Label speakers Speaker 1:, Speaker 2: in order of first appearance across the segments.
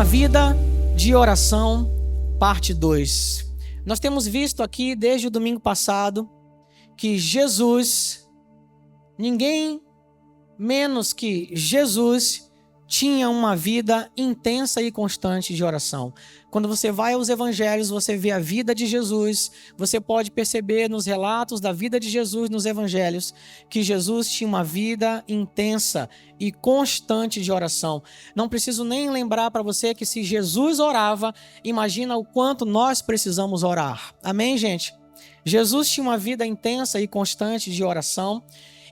Speaker 1: vida de oração, parte 2. Nós temos visto aqui desde o domingo passado que Jesus, ninguém menos que Jesus, tinha uma vida intensa e constante de oração. Quando você vai aos evangelhos, você vê a vida de Jesus, você pode perceber nos relatos da vida de Jesus nos evangelhos que Jesus tinha uma vida intensa e constante de oração. Não preciso nem lembrar para você que se Jesus orava, imagina o quanto nós precisamos orar. Amém, gente? Jesus tinha uma vida intensa e constante de oração,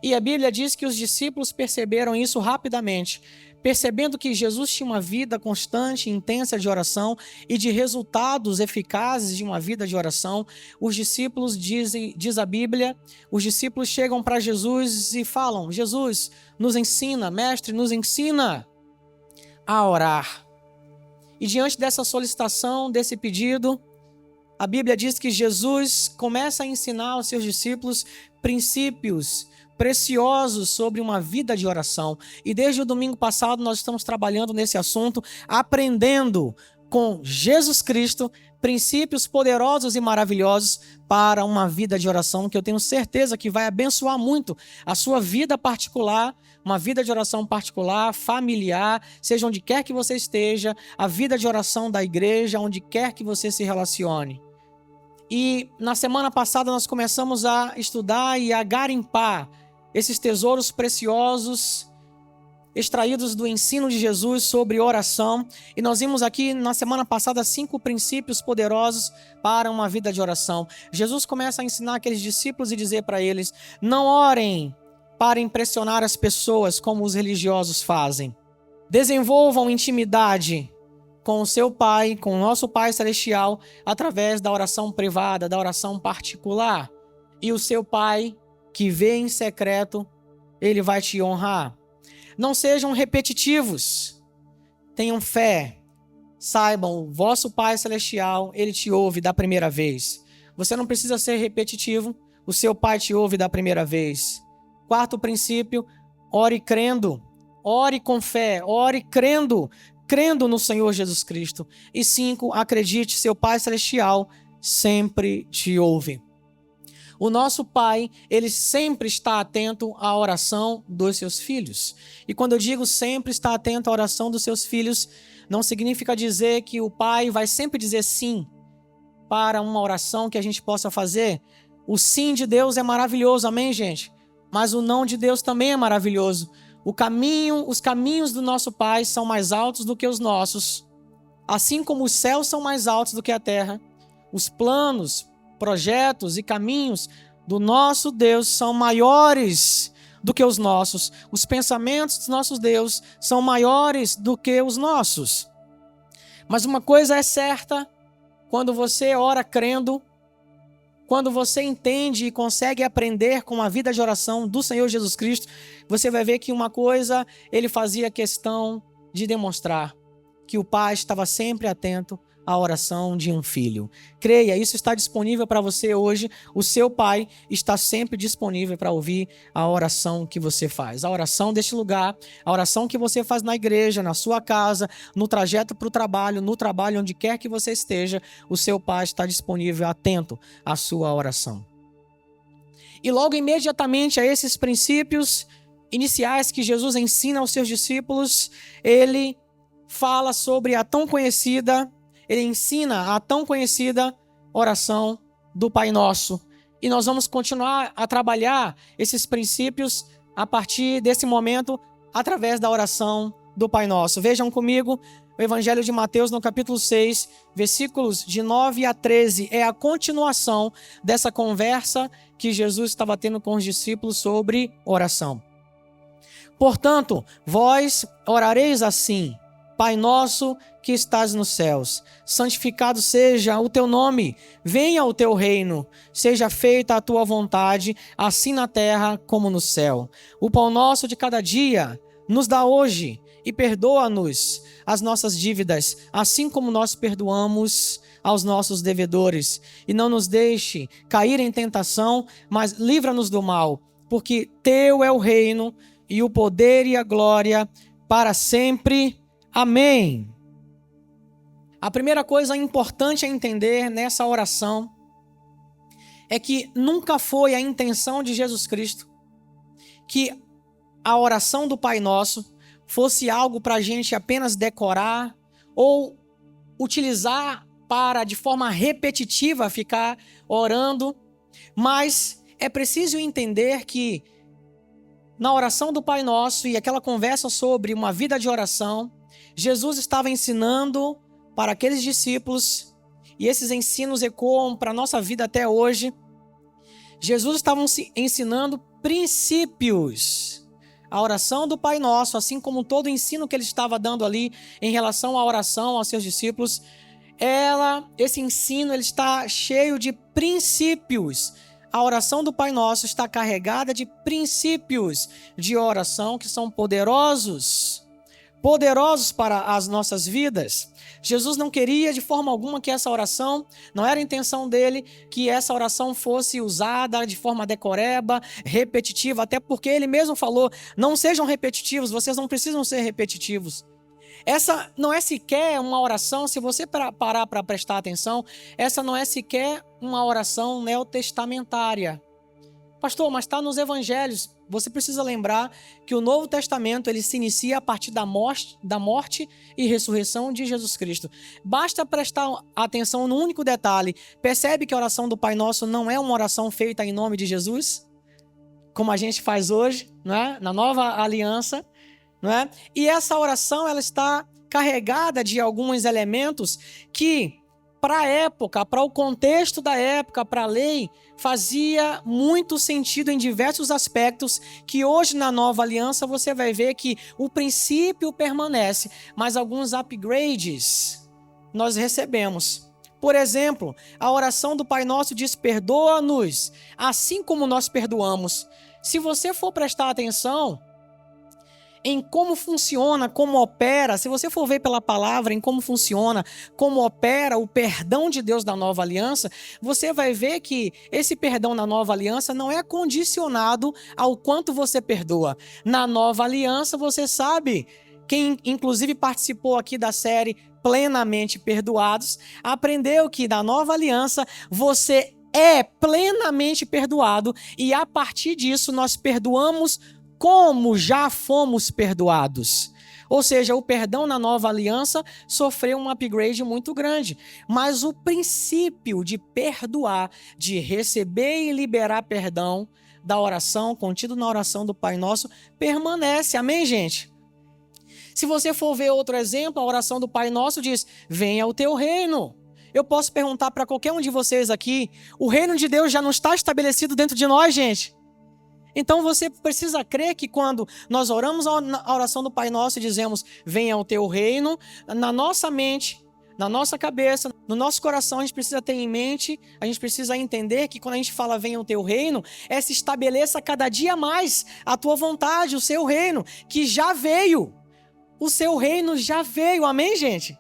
Speaker 1: e a Bíblia diz que os discípulos perceberam isso rapidamente. Percebendo que Jesus tinha uma vida constante e intensa de oração e de resultados eficazes de uma vida de oração, os discípulos diz a Bíblia, os discípulos chegam para Jesus e falam: Jesus, nos ensina, mestre, nos ensina a orar. E diante dessa solicitação, desse pedido, a Bíblia diz que Jesus começa a ensinar aos seus discípulos princípios preciosos sobre uma vida de oração. E desde o domingo passado nós estamos trabalhando nesse assunto, aprendendo com Jesus Cristo princípios poderosos e maravilhosos para uma vida de oração, que eu tenho certeza que vai abençoar muito a sua vida particular, uma vida de oração particular, familiar, seja onde quer que você esteja, a vida de oração da igreja, onde quer que você se relacione. E na semana passada nós começamos a estudar e a garimpar esses tesouros preciosos extraídos do ensino de Jesus sobre oração. E nós vimos aqui na semana passada 5 princípios poderosos para uma vida de oração. Jesus começa a ensinar aqueles discípulos e dizer para eles: não orem para impressionar as pessoas como os religiosos fazem. Desenvolvam intimidade com o seu Pai, com o nosso Pai Celestial, através da oração privada, da oração particular. E o seu Pai, que vê em secreto, ele vai te honrar. Não sejam repetitivos. Tenham fé. Saibam, o vosso Pai Celestial, ele te ouve da primeira vez. Você não precisa ser repetitivo, o seu Pai te ouve da primeira vez. 4º princípio, ore crendo. Ore com fé, ore crendo no Senhor Jesus Cristo. E 5, acredite, seu Pai Celestial sempre te ouve. O nosso Pai, ele sempre está atento à oração dos seus filhos. E quando eu digo sempre está atento à oração dos seus filhos, não significa dizer que o Pai vai sempre dizer sim para uma oração que a gente possa fazer. O sim de Deus é maravilhoso, amém, gente? Mas o não de Deus também é maravilhoso. Os caminhos do nosso Pai são mais altos do que os nossos. Assim como os céus são mais altos do que a terra, os planos, projetos e caminhos do nosso Deus são maiores do que os nossos. Os pensamentos dos nossos Deus são maiores do que os nossos. Mas uma coisa é certa, quando você ora crendo, quando você entende e consegue aprender com a vida de oração do Senhor Jesus Cristo, você vai ver que uma coisa ele fazia questão de demonstrar: que o Pai estava sempre atento à oração de um filho. Creia, isso está disponível para você hoje. O seu Pai está sempre disponível para ouvir a oração que você faz. A oração deste lugar, a oração que você faz na igreja, na sua casa, no trajeto para o trabalho, no trabalho, onde quer que você esteja, o seu Pai está disponível, atento à sua oração. E logo imediatamente a esses princípios iniciais que Jesus ensina aos seus discípulos, ele fala sobre ele ensina a tão conhecida oração do Pai Nosso. E nós vamos continuar a trabalhar esses princípios a partir desse momento, através da oração do Pai Nosso. Vejam comigo o Evangelho de Mateus no capítulo 6, versículos de 9 a 13. É a continuação dessa conversa que Jesus estava tendo com os discípulos sobre oração. Portanto, vós orareis assim: Pai nosso que estás nos céus, santificado seja o teu nome, venha o teu reino, seja feita a tua vontade, assim na terra como no céu. O pão nosso de cada dia nos dá hoje, e perdoa-nos as nossas dívidas, assim como nós perdoamos aos nossos devedores. E não nos deixe cair em tentação, mas livra-nos do mal, porque teu é o reino, e o poder e a glória para sempre. Amém. A primeira coisa importante a entender nessa oração é que nunca foi a intenção de Jesus Cristo que a oração do Pai Nosso fosse algo para a gente apenas decorar ou utilizar para, de forma repetitiva, ficar orando. Mas é preciso entender que na oração do Pai Nosso e aquela conversa sobre uma vida de oração, Jesus estava ensinando para aqueles discípulos, e esses ensinos ecoam para a nossa vida até hoje. Jesus estava ensinando princípios. A oração do Pai Nosso, assim como todo o ensino que ele estava dando ali em relação à oração aos seus discípulos, esse ensino ele está cheio de princípios. A oração do Pai Nosso está carregada de princípios de oração que são poderosos para as nossas vidas. Jesus não queria de forma alguma que essa oração, não era a intenção dele que essa oração fosse usada de forma decoreba, repetitiva, até porque ele mesmo falou, não sejam repetitivos, vocês não precisam ser repetitivos. Essa não é sequer uma oração, se você parar para prestar atenção, essa não é sequer uma oração neotestamentária. Pastor, mas está nos evangelhos. Você precisa lembrar que o Novo Testamento ele se inicia a partir da morte e ressurreição de Jesus Cristo. Basta prestar atenção no único detalhe. Percebe que a oração do Pai Nosso não é uma oração feita em nome de Jesus? Como a gente faz hoje, não é? Na nova aliança. Não é? E essa oração ela está carregada de alguns elementos que, para a época, para o contexto da época, para a lei, fazia muito sentido em diversos aspectos que hoje na nova aliança você vai ver que o princípio permanece, mas alguns upgrades nós recebemos. Por exemplo, a oração do Pai Nosso diz: perdoa-nos, assim como nós perdoamos. Se você for prestar atenção em como funciona, como opera, se você for ver pela palavra em como funciona, como opera o perdão de Deus da nova aliança, você vai ver que esse perdão na nova aliança não é condicionado ao quanto você perdoa. Na nova aliança, você sabe, quem inclusive participou aqui da série Plenamente Perdoados, aprendeu que na nova aliança você é plenamente perdoado e a partir disso nós perdoamos como já fomos perdoados. Ou seja, o perdão na nova aliança sofreu um upgrade muito grande. Mas o princípio de perdoar, de receber e liberar perdão da oração, contido na oração do Pai Nosso, permanece. Amém, gente? Se você for ver outro exemplo, a oração do Pai Nosso diz: venha o teu reino. Eu posso perguntar para qualquer um de vocês aqui, o reino de Deus já não está estabelecido dentro de nós, gente? Então você precisa crer que quando nós oramos a oração do Pai Nosso e dizemos, venha o teu reino, na nossa mente, na nossa cabeça, no nosso coração, a gente precisa ter em mente, a gente precisa entender que quando a gente fala venha o teu reino, se estabeleça cada dia mais a tua vontade, o seu reino, que já veio. O seu reino já veio, amém, gente?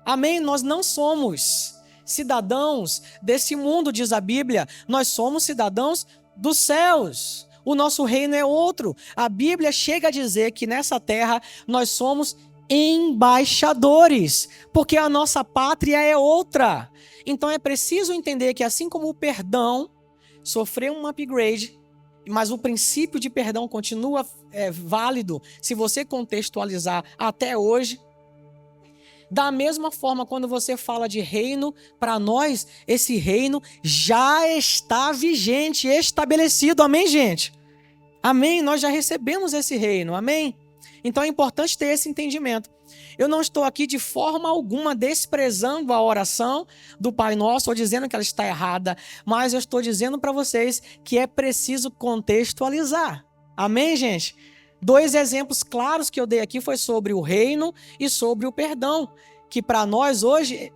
Speaker 1: Amém? Nós não somos cidadãos desse mundo, diz a Bíblia, nós somos cidadãos dos céus. O nosso reino é outro. A Bíblia chega a dizer que nessa terra nós somos embaixadores, porque a nossa pátria é outra. Então é preciso entender que assim como o perdão sofreu um upgrade, mas o princípio de perdão continua válido se você contextualizar até hoje. Da mesma forma, quando você fala de reino, para nós, esse reino já está vigente, estabelecido. Amém, gente? Amém? Nós já recebemos esse reino. Amém? Então é importante ter esse entendimento. Eu não estou aqui de forma alguma desprezando a oração do Pai Nosso ou dizendo que ela está errada, mas eu estou dizendo para vocês que é preciso contextualizar. Amém, gente? 2 exemplos claros que eu dei aqui foi sobre o reino e sobre o perdão, que para nós hoje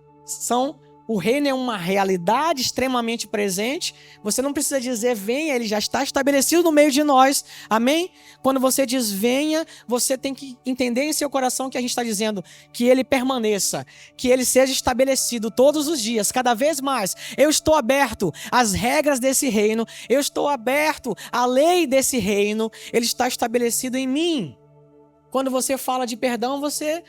Speaker 1: o reino é uma realidade extremamente presente. Você não precisa dizer venha, ele já está estabelecido no meio de nós. Amém? Quando você diz venha, você tem que entender em seu coração que a gente está dizendo que ele permaneça, que ele seja estabelecido todos os dias, cada vez mais. Eu estou aberto às regras desse reino, eu estou aberto à lei desse reino, ele está estabelecido em mim. Quando você fala de perdão, você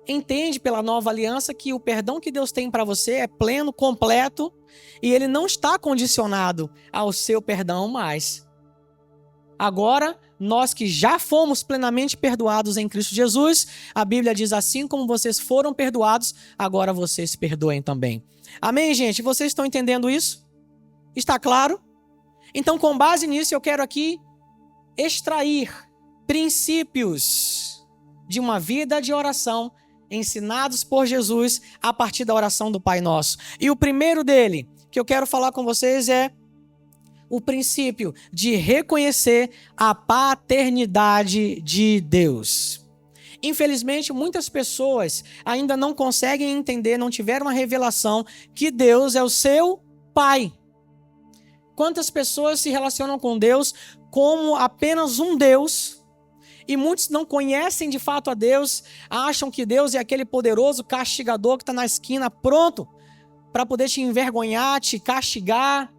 Speaker 1: entende pela nova aliança que o perdão que Deus tem para você é pleno, completo, e ele não está condicionado ao seu perdão mais. Agora, nós que já fomos plenamente perdoados em Cristo Jesus, a Bíblia diz: assim como vocês foram perdoados, agora vocês perdoem também. Amém, gente? Vocês estão entendendo isso? Está claro? Então, com base nisso, eu quero aqui extrair princípios de uma vida de oração ensinados por Jesus a partir da oração do Pai Nosso. E o primeiro dele que eu quero falar com vocês é o princípio de reconhecer a paternidade de Deus. Infelizmente, muitas pessoas ainda não conseguem entender, não tiveram a revelação que Deus é o seu Pai. Quantas pessoas se relacionam com Deus como apenas um Deus, e muitos não conhecem de fato a Deus, acham que Deus é aquele poderoso castigador que está na esquina pronto para poder te envergonhar, te castigar,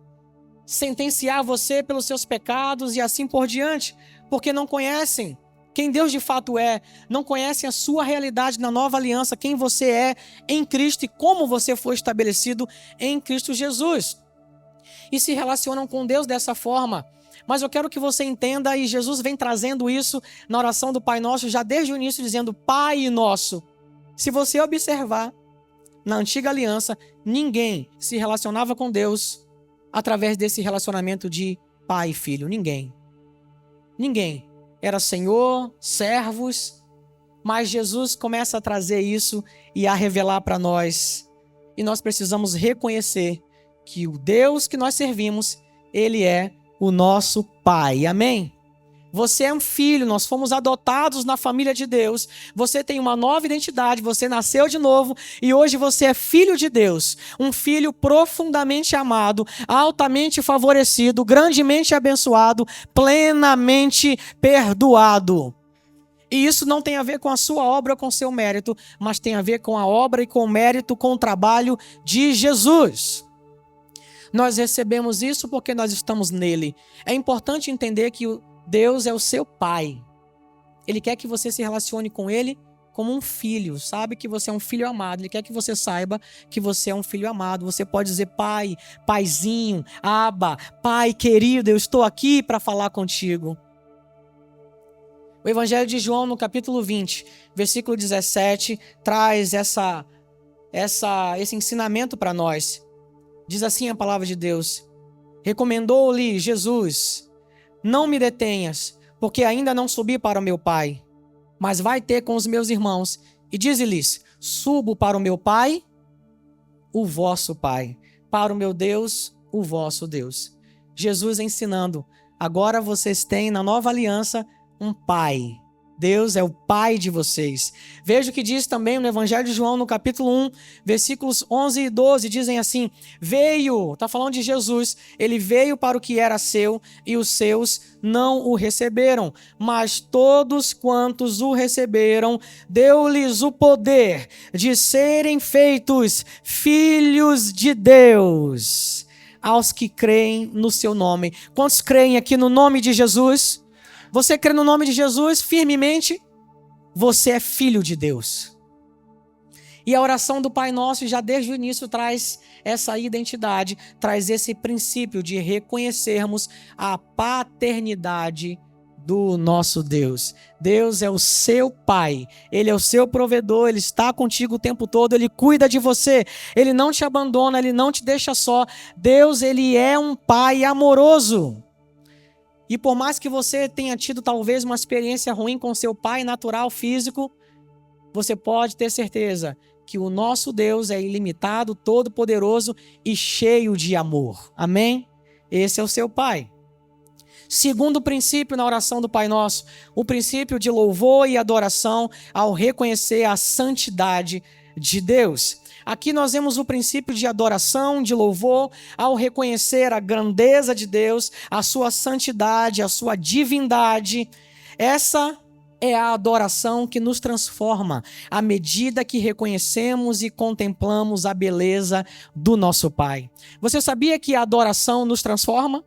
Speaker 1: sentenciar você pelos seus pecados e assim por diante, porque não conhecem quem Deus de fato é, não conhecem a sua realidade na nova aliança, quem você é em Cristo e como você foi estabelecido em Cristo Jesus. E se relacionam com Deus dessa forma. Mas eu quero que você entenda, e Jesus vem trazendo isso na oração do Pai Nosso, já desde o início, dizendo Pai Nosso. Se você observar, na antiga aliança, ninguém se relacionava com Deus através desse relacionamento de pai e filho. Ninguém. Ninguém. Era Senhor, servos, mas Jesus começa a trazer isso e a revelar para nós. E nós precisamos reconhecer que o Deus que nós servimos, Ele é o nosso Pai. Amém? Você é um filho, nós fomos adotados na família de Deus. Você tem uma nova identidade, você nasceu de novo e hoje você é filho de Deus. Um filho profundamente amado, altamente favorecido, grandemente abençoado, plenamente perdoado. E isso não tem a ver com a sua obra ou com o seu mérito, mas tem a ver com a obra e com o mérito, com o trabalho de Jesus. Nós recebemos isso porque nós estamos nele. É importante entender que Deus é o seu Pai. Ele quer que você se relacione com Ele como um filho. Sabe que você é um filho amado. Ele quer que você saiba que você é um filho amado. Você pode dizer Pai, Paizinho, Abba, Pai querido, eu estou aqui para falar contigo. O Evangelho de João, no capítulo 20, versículo 17, traz esse ensinamento para nós. Diz assim a palavra de Deus: recomendou-lhe Jesus: não me detenhas, porque ainda não subi para o meu Pai, mas vai ter com os meus irmãos, e dize-lhes: subo para o meu Pai, o vosso Pai, para o meu Deus, o vosso Deus. Jesus ensinando: agora vocês têm na nova aliança um Pai. Deus é o Pai de vocês. Veja o que diz também no Evangelho de João, no capítulo 1, versículos 11 e 12, dizem assim: veio, está falando de Jesus, ele veio para o que era seu e os seus não o receberam, mas todos quantos o receberam, deu-lhes o poder de serem feitos filhos de Deus, aos que creem no seu nome. Quantos creem aqui no nome de Jesus? Você crê no nome de Jesus firmemente? Você é filho de Deus. E a oração do Pai Nosso já desde o início traz essa identidade, traz esse princípio de reconhecermos a paternidade do nosso Deus. Deus é o seu Pai, Ele é o seu provedor, Ele está contigo o tempo todo, Ele cuida de você, Ele não te abandona, Ele não te deixa só. Deus, Ele é um Pai amoroso. E por mais que você tenha tido talvez uma experiência ruim com seu pai natural, físico, você pode ter certeza que o nosso Deus é ilimitado, todo-poderoso e cheio de amor. Amém? Esse é o seu Pai. Segundo princípio na oração do Pai Nosso, o princípio de louvor e adoração ao reconhecer a santidade de Deus. Aqui nós vemos o princípio de adoração, de louvor, ao reconhecer a grandeza de Deus, a sua santidade, a sua divindade. Essa é a adoração que nos transforma à medida que reconhecemos e contemplamos a beleza do nosso Pai. Você sabia que a adoração nos transforma?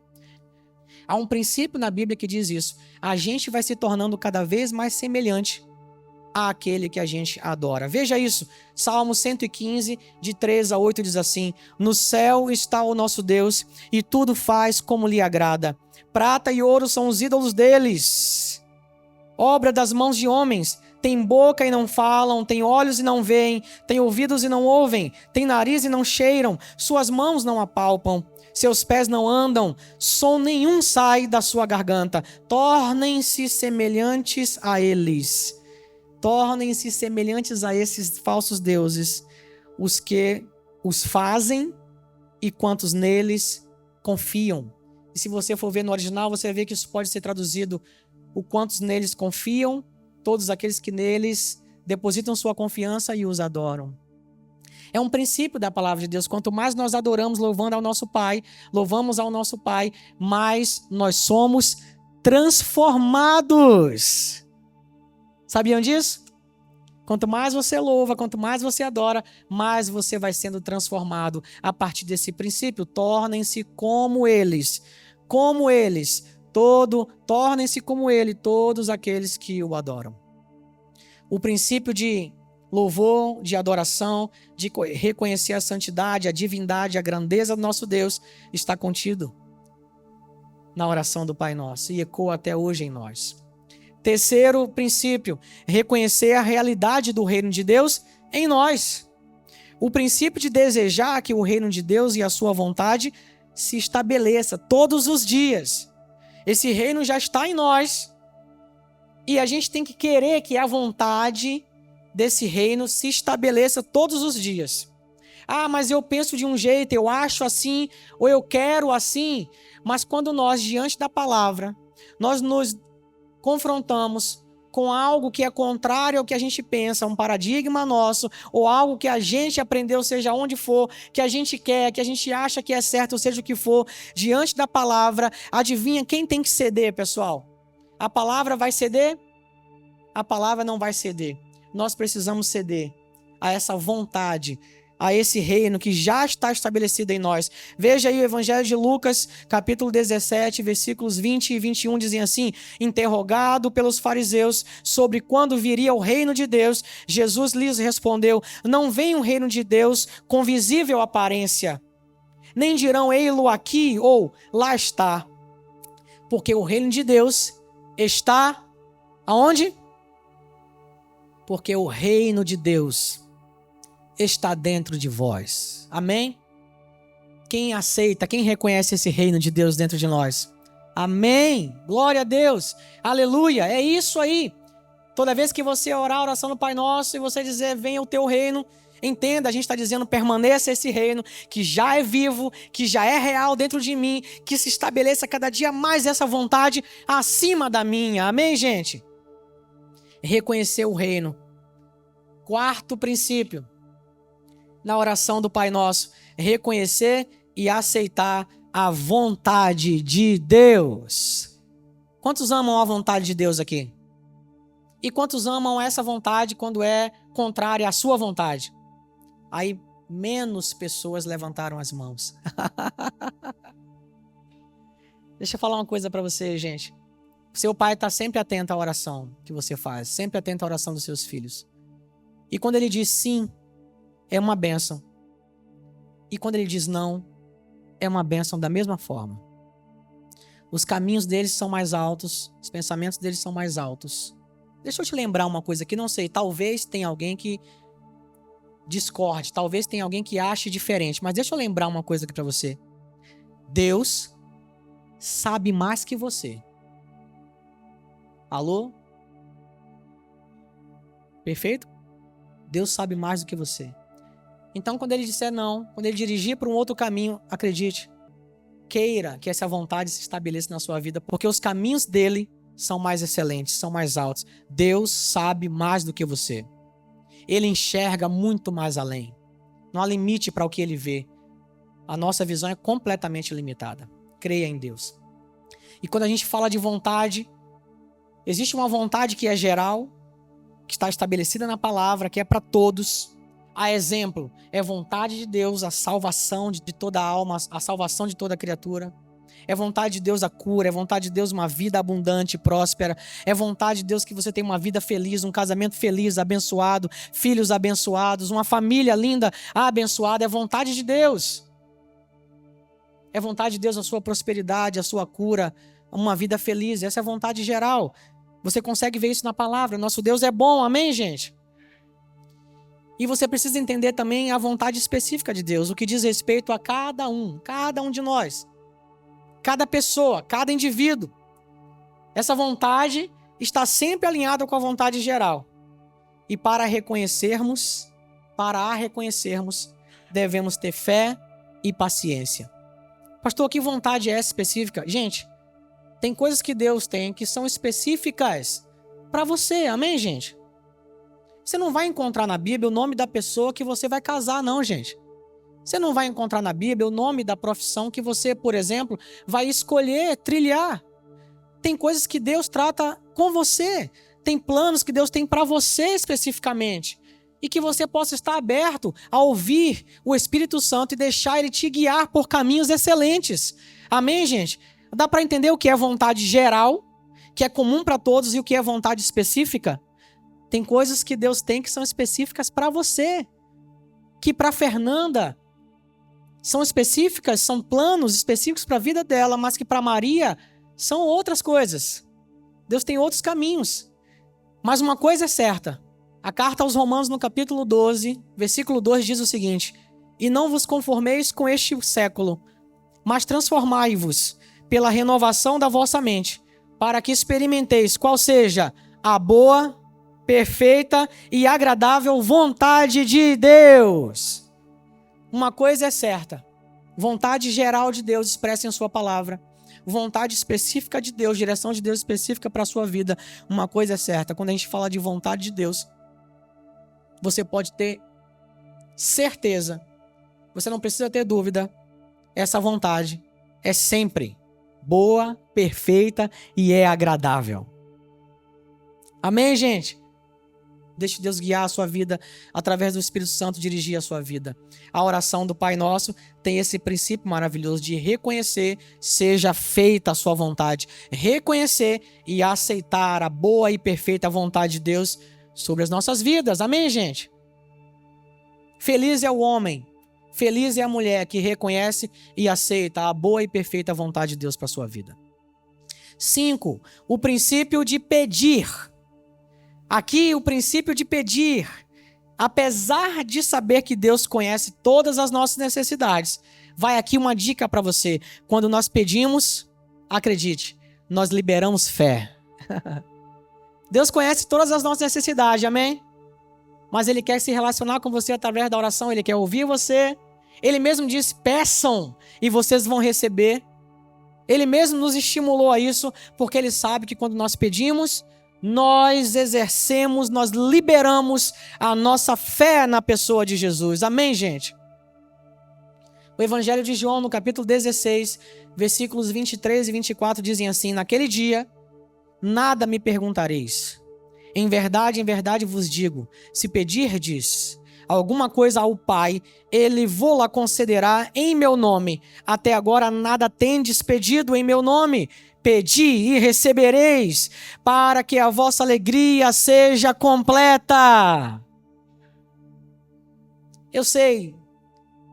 Speaker 1: Há um princípio na Bíblia que diz isso. A gente vai se tornando cada vez mais semelhante àquele que a gente adora. Veja isso, Salmo 115, de 3 a 8 diz assim: no céu está o nosso Deus, e tudo faz como lhe agrada. Prata e ouro são os ídolos deles, obra das mãos de homens. Tem boca e não falam, tem olhos e não veem, tem ouvidos e não ouvem, tem nariz e não cheiram, suas mãos não apalpam, seus pés não andam, som nenhum sai da sua garganta. Tornem-se semelhantes a eles. Tornem-se semelhantes a esses falsos deuses, os que os fazem e quantos neles confiam. E se você for ver no original, você vai ver que isso pode ser traduzido: o quantos neles confiam, todos aqueles que neles depositam sua confiança e os adoram. É um princípio da palavra de Deus. Quanto mais nós adoramos, louvamos ao nosso Pai, mais nós somos transformados. Sabiam disso? Quanto mais você louva, quanto mais você adora, mais você vai sendo transformado a partir desse princípio. Tornem-se como eles. Como eles. Tornem-se como ele, todos aqueles que o adoram. O princípio de louvor, de adoração, de reconhecer a santidade, a divindade, a grandeza do nosso Deus está contido na oração do Pai Nosso e ecoa até hoje em nós. Terceiro princípio, reconhecer a realidade do reino de Deus em nós. O princípio de desejar que o reino de Deus e a sua vontade se estabeleça todos os dias. Esse reino já está em nós e a gente tem que querer que a vontade desse reino se estabeleça todos os dias. Ah, mas eu penso de um jeito, eu acho assim, ou eu quero assim. Mas quando nós, diante da palavra, nós nos confrontamos com algo que é contrário ao que a gente pensa, um paradigma nosso, ou algo que a gente aprendeu, seja onde for, que a gente quer, que a gente acha que é certo, seja o que for, diante da palavra, adivinha quem tem que ceder, pessoal? A palavra vai ceder? A palavra não vai ceder. Nós precisamos ceder a essa vontade, a esse reino que já está estabelecido em nós. Veja aí o Evangelho de Lucas, capítulo 17, versículos 20 e 21, dizem assim: interrogado pelos fariseus sobre quando viria o reino de Deus, Jesus lhes respondeu: não vem o reino de Deus com visível aparência, nem dirão ei-lo aqui ou lá está, porque o reino de Deus está aonde? Porque o reino de Deus está dentro de vós. Amém? Quem aceita, quem reconhece esse reino de Deus dentro de nós? Amém! Glória a Deus! Aleluia! É isso aí! Toda vez que você orar a oração do Pai Nosso e você dizer venha o teu reino, entenda, a gente está dizendo permaneça esse reino que já é vivo, que já é real dentro de mim, que se estabeleça cada dia mais essa vontade acima da minha. Amém, gente? Reconhecer o reino. Quarto princípio na oração do Pai Nosso: reconhecer e aceitar a vontade de Deus. Quantos amam a vontade de Deus aqui? E quantos amam essa vontade quando é contrária à sua vontade? Aí menos pessoas levantaram as mãos. Deixa eu falar uma coisa para você, gente. Seu pai está sempre atento à oração que você faz, sempre atento à oração dos seus filhos. E quando ele diz sim, é uma bênção. E quando ele diz não, é uma bênção da mesma forma. Os caminhos deles são mais altos, os pensamentos deles são mais altos. Deixa eu te lembrar uma coisa que não sei, talvez tenha alguém que discorde, talvez tenha alguém que ache diferente, mas deixa eu lembrar uma coisa aqui para você. Deus sabe mais que você. Alô? Perfeito? Deus sabe mais do que você. Então, quando ele disser não, quando ele dirigir para um outro caminho, acredite, queira que essa vontade se estabeleça na sua vida, porque os caminhos dele são mais excelentes, são mais altos. Deus sabe mais do que você. Ele enxerga muito mais além. Não há limite para o que ele vê. A nossa visão é completamente limitada. Creia em Deus. E quando a gente fala de vontade, existe uma vontade que é geral, que está estabelecida na palavra, que é para todos. A exemplo, é vontade de Deus, a salvação de toda a alma, a salvação de toda criatura. É vontade de Deus a cura, é vontade de Deus uma vida abundante e próspera. É vontade de Deus que você tenha uma vida feliz, um casamento feliz, abençoado, filhos abençoados, uma família linda, abençoada. É vontade de Deus. É vontade de Deus a sua prosperidade, a sua cura, uma vida feliz. Essa é a vontade geral. Você consegue ver isso na palavra. Nosso Deus é bom, amém, gente? E você precisa entender também a vontade específica de Deus, o que diz respeito a cada um de nós. Cada pessoa, cada indivíduo. Essa vontade está sempre alinhada com a vontade geral. E para a reconhecermos, devemos ter fé e paciência. Pastor, que vontade é essa específica? Gente, tem coisas que Deus tem que são específicas para você, amém, gente? Você não vai encontrar na Bíblia o nome da pessoa que você vai casar, não, gente. Você não vai encontrar na Bíblia o nome da profissão que você, por exemplo, vai escolher trilhar. Tem coisas que Deus trata com você. Tem planos que Deus tem para você especificamente. E que você possa estar aberto a ouvir o Espírito Santo e deixar Ele te guiar por caminhos excelentes. Amém, gente? Dá para entender o que é vontade geral, que é comum para todos, e o que é vontade específica? Tem coisas que Deus tem que são específicas para você. Que para Fernanda são específicas, são planos específicos para a vida dela, mas que para Maria são outras coisas. Deus tem outros caminhos. Mas uma coisa é certa. A carta aos Romanos, no capítulo 12, versículo 2, diz o seguinte: E não vos conformeis com este século, mas transformai-vos pela renovação da vossa mente, para que experimenteis qual seja a boa, perfeita e agradável vontade de Deus. Uma coisa é certa: vontade geral de Deus expressa em sua palavra. Vontade específica de Deus, direção de Deus específica para a sua vida. Uma coisa é certa: quando a gente fala de vontade de Deus, você pode ter certeza, você não precisa ter dúvida, essa vontade é sempre boa, perfeita e é agradável. Amém, gente? Deixe Deus guiar a sua vida através do Espírito Santo, dirigir a sua vida. A oração do Pai Nosso tem esse princípio maravilhoso de reconhecer, seja feita a sua vontade. Reconhecer e aceitar a boa e perfeita vontade de Deus sobre as nossas vidas. Amém, gente? Feliz é o homem, feliz é a mulher que reconhece e aceita a boa e perfeita vontade de Deus para a sua vida. 5. O princípio de pedir. Aqui, o princípio de pedir. Apesar de saber que Deus conhece todas as nossas necessidades, vai aqui uma dica para você. Quando nós pedimos, acredite, nós liberamos fé. Deus conhece todas as nossas necessidades, amém? Mas Ele quer se relacionar com você através da oração, Ele quer ouvir você. Ele mesmo disse: peçam e vocês vão receber. Ele mesmo nos estimulou a isso, porque Ele sabe que quando nós pedimos, nós exercemos, nós liberamos a nossa fé na pessoa de Jesus. Amém, gente? O Evangelho de João, no capítulo 16, versículos 23 e 24, dizem assim: Naquele dia, nada me perguntareis. Em verdade vos digo, se pedirdes alguma coisa ao Pai, Ele vô-la concederá em meu nome. Até agora nada tendes pedido em meu nome. Pedi e recebereis, para que a vossa alegria seja completa. Eu sei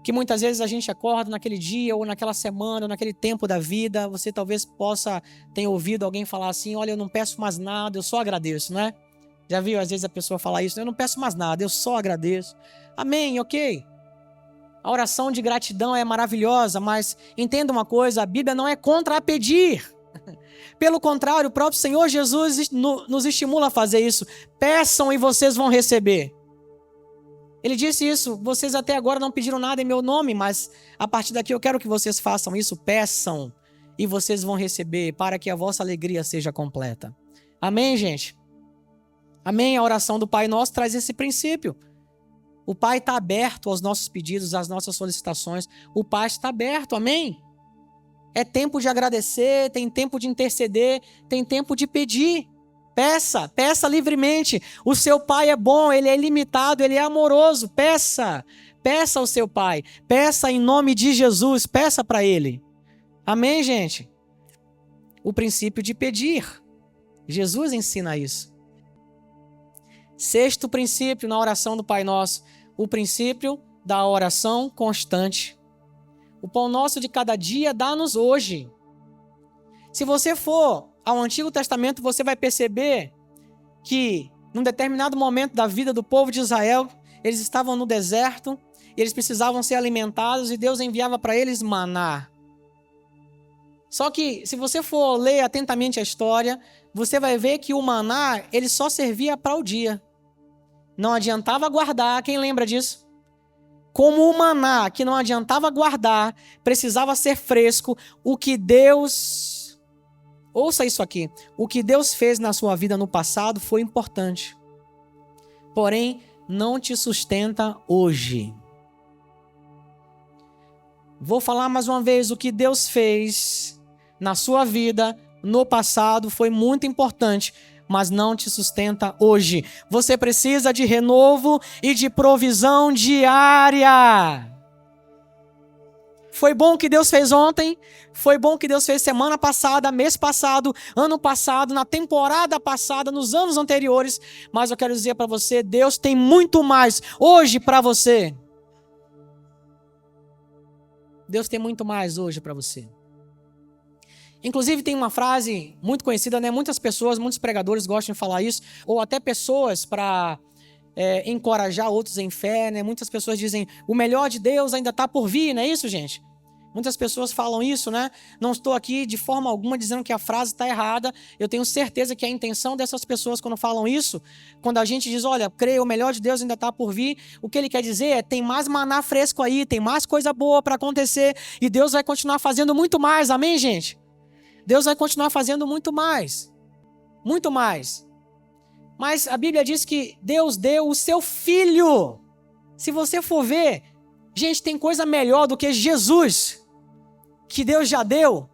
Speaker 1: que muitas vezes a gente acorda naquele dia, ou naquela semana, ou naquele tempo da vida, você talvez possa ter ouvido alguém falar assim: olha, eu não peço mais nada, eu só agradeço, né? Já viu às vezes a pessoa falar isso? Eu não peço mais nada, eu só agradeço. Amém, ok. A oração de gratidão é maravilhosa, mas entenda uma coisa: a Bíblia não é contra a pedir. Pelo contrário, o próprio Senhor Jesus nos estimula a fazer isso. Peçam e vocês vão receber. Ele disse isso: vocês até agora não pediram nada em meu nome, mas a partir daqui eu quero que vocês façam isso. Peçam e vocês vão receber, para que a vossa alegria seja completa. Amém, gente? Amém? A oração do Pai Nosso traz esse princípio. O Pai está aberto aos nossos pedidos, às nossas solicitações. O Pai está aberto, amém? É tempo de agradecer, tem tempo de interceder, tem tempo de pedir. Peça livremente. O seu Pai é bom, Ele é ilimitado, Ele é amoroso. Peça ao seu Pai. Peça em nome de Jesus, peça para Ele. Amém, gente? O princípio de pedir. Jesus ensina isso. Sexto princípio na oração do Pai Nosso, o princípio da oração constante. O pão nosso de cada dia dá-nos hoje. Se você for ao Antigo Testamento, você vai perceber que, num determinado momento da vida do povo de Israel, eles estavam no deserto, eles precisavam ser alimentados e Deus enviava para eles maná. Só que, se você for ler atentamente a história, você vai ver que o maná, ele só servia para o dia. Não adiantava guardar. Quem lembra disso? Como o maná, que não adiantava guardar, precisava ser fresco, o que Deus... Ouça isso aqui. O que Deus fez na sua vida no passado foi importante. Porém, não te sustenta hoje. Vou falar mais uma vez. O que Deus fez na sua vida no passado foi muito importante, mas não te sustenta hoje. Você precisa de renovo e de provisão diária. Foi bom o que Deus fez ontem, foi bom o que Deus fez semana passada, mês passado, ano passado, na temporada passada, nos anos anteriores, mas eu quero dizer para você, Deus tem muito mais hoje para você. Deus tem muito mais hoje para você. Inclusive tem uma frase muito conhecida, né? Muitas pessoas, muitos pregadores gostam de falar isso, ou até pessoas para encorajar outros em fé, né? Muitas pessoas dizem, o melhor de Deus ainda está por vir, não é isso, gente? Muitas pessoas falam isso, né? Não estou aqui de forma alguma dizendo que a frase está errada. Eu tenho certeza que a intenção dessas pessoas quando falam isso, quando a gente diz, olha, creio, o melhor de Deus ainda está por vir, o que ele quer dizer é, tem mais maná fresco aí, tem mais coisa boa para acontecer e Deus vai continuar fazendo muito mais, amém, gente? Deus vai continuar fazendo muito mais. Muito mais. Mas a Bíblia diz que Deus deu o seu Filho. Se você for ver, gente, tem coisa melhor do que Jesus, que Deus já deu.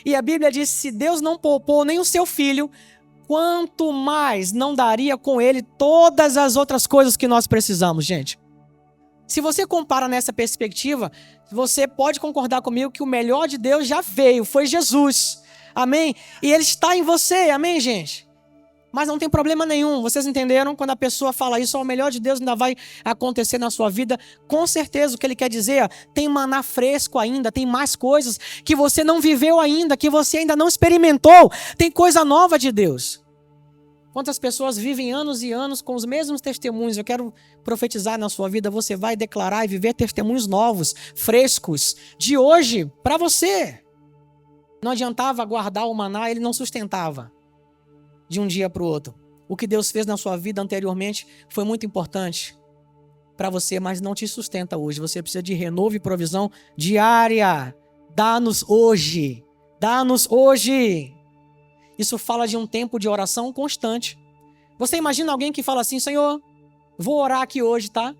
Speaker 1: E a Bíblia diz, se Deus não poupou nem o seu Filho, quanto mais não daria com ele todas as outras coisas que nós precisamos, gente. Se você compara nessa perspectiva, você pode concordar comigo que o melhor de Deus já veio, foi Jesus. Amém? E ele está em você, amém, gente? Mas não tem problema nenhum, vocês entenderam? Quando a pessoa fala isso, o melhor de Deus ainda vai acontecer na sua vida. Com certeza o que ele quer dizer, tem maná fresco ainda, tem mais coisas que você não viveu ainda, que você ainda não experimentou. Tem coisa nova de Deus. Quantas pessoas vivem anos e anos com os mesmos testemunhos? Eu quero profetizar na sua vida, você vai declarar e viver testemunhos novos, frescos, de hoje, para você. Não adiantava guardar o maná, ele não sustentava de um dia para o outro. O que Deus fez na sua vida anteriormente foi muito importante para você, mas não te sustenta hoje. Você precisa de renovo e provisão diária. Dá-nos hoje. Dá-nos hoje. Isso fala de um tempo de oração constante. Você imagina alguém que fala assim, Senhor, vou orar aqui hoje, tá?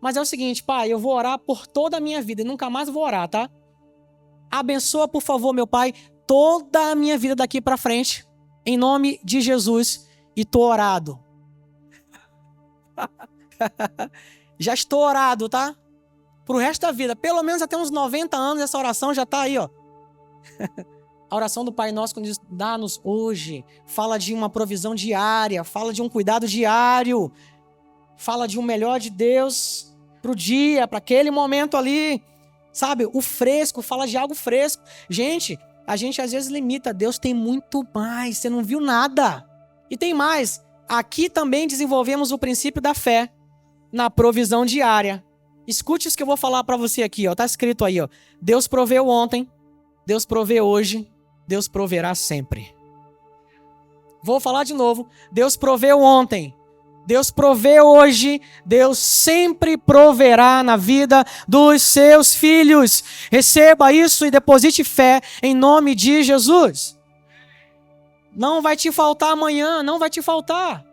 Speaker 1: Mas é o seguinte, Pai, eu vou orar por toda a minha vida e nunca mais vou orar, tá? Abençoa, por favor, meu Pai, toda a minha vida daqui para frente. Em nome de Jesus, e tô orado. Já estou orado, tá? Pro resto da vida, pelo menos até uns 90 anos, essa oração já tá aí, ó. A oração do Pai Nosso, quando diz, dá-nos hoje, fala de uma provisão diária, fala de um cuidado diário, fala de um melhor de Deus pro dia, para aquele momento ali, sabe? O fresco, fala de algo fresco. Gente, a gente às vezes limita, Deus tem muito mais, você não viu nada. E tem mais, aqui também desenvolvemos o princípio da fé, na provisão diária. Escute isso que eu vou falar para você aqui, ó. Tá escrito aí, ó. Deus proveu ontem, Deus provê hoje, Deus proverá sempre. Vou falar de novo, Deus proveu ontem, Deus provê hoje, Deus sempre proverá na vida dos seus filhos. Receba isso e deposite fé em nome de Jesus. Não vai te faltar amanhã, não vai te faltar.